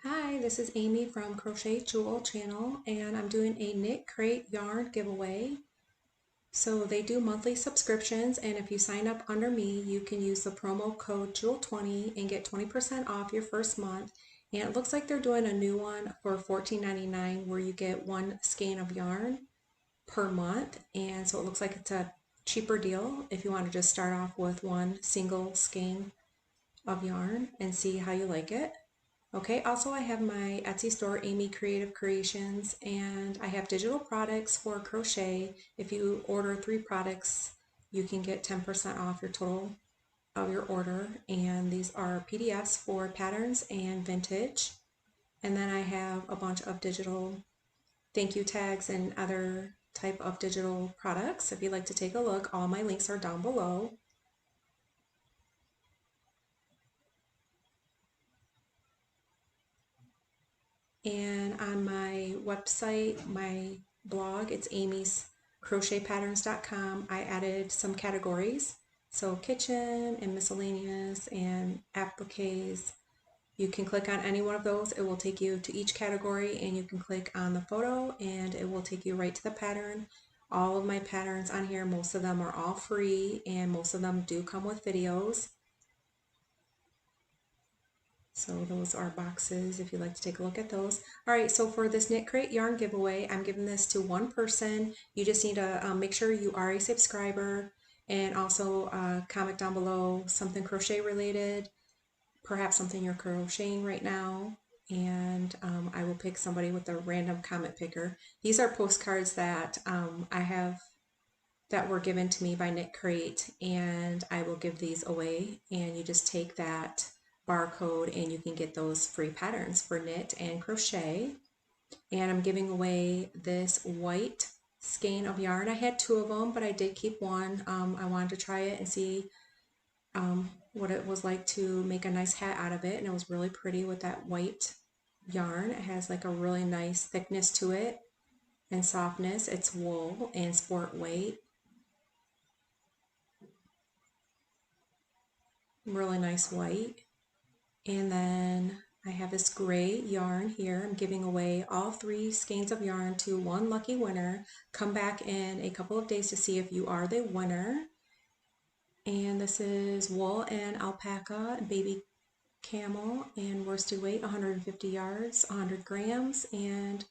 Hi, this is Amy from Crochet Jewel channel, and I'm doing a knit crate yarn giveaway. So they do monthly subscriptions, and if you sign up under me, you can use the promo code Jewel20 and get 20% off your first month. And it looks like they're doing a new one for $14.99 where you get one skein of yarn per month, and so it looks like it's a cheaper deal if you want to just start off with one single skein of yarn and see how you like it. Okay, also I have my Etsy store, Amy Creative Creations, and I have digital products for crochet. If you order 3 products, you can get 10% off your total of your order. And these are PDFs for patterns and vintage. And then I have a bunch of digital thank you tags and other type of digital products. If you'd like to take a look, all my links are down below. And on my website, my blog, it's amyscrochetpatterns.com. I added some categories, so kitchen and miscellaneous and appliques. You can click on any one of those. It will take you to each category, and you can click on the photo and it will take you right to the pattern. All of my patterns on here, most of them are all free, and most of them do come with videos. So those are boxes if you'd like to take a look at those. All right, so for this Knit Crate yarn giveaway, I'm giving this to one person. You just need to make sure you are a subscriber, and also comment down below something crochet related, perhaps something you're crocheting right now, and I will pick somebody with a random comment picker. These are postcards that I have that were given to me by Knit Crate, and I will give these away, and you just take that barcode and you can get those free patterns for knit and crochet. And I'm giving away this white skein of yarn. I had 2 of them, but I did keep one. I wanted to try it and see what it was like to make a nice hat out of it, and it was really pretty with that white yarn. It has like a really nice thickness to it and softness. It's wool and sport weight. Really nice white. And then I have this gray yarn here. I'm giving away all 3 skeins of yarn to one lucky winner. Come back in a couple of days to see if you are the winner. And this is wool and alpaca and baby camel and worsted weight 150 yards, 100 grams, and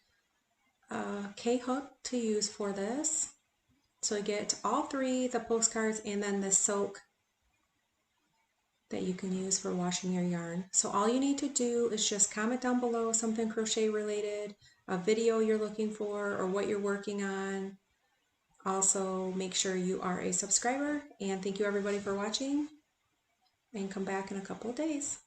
a K-hook to use for this. So you get all 3, the postcards, and then the soak that you can use for washing your yarn. So all you need to do is just comment down below something crochet related, a video you're looking for, or what you're working on. Also, make sure you are a subscriber, and thank you everybody for watching, and come back in a couple of days.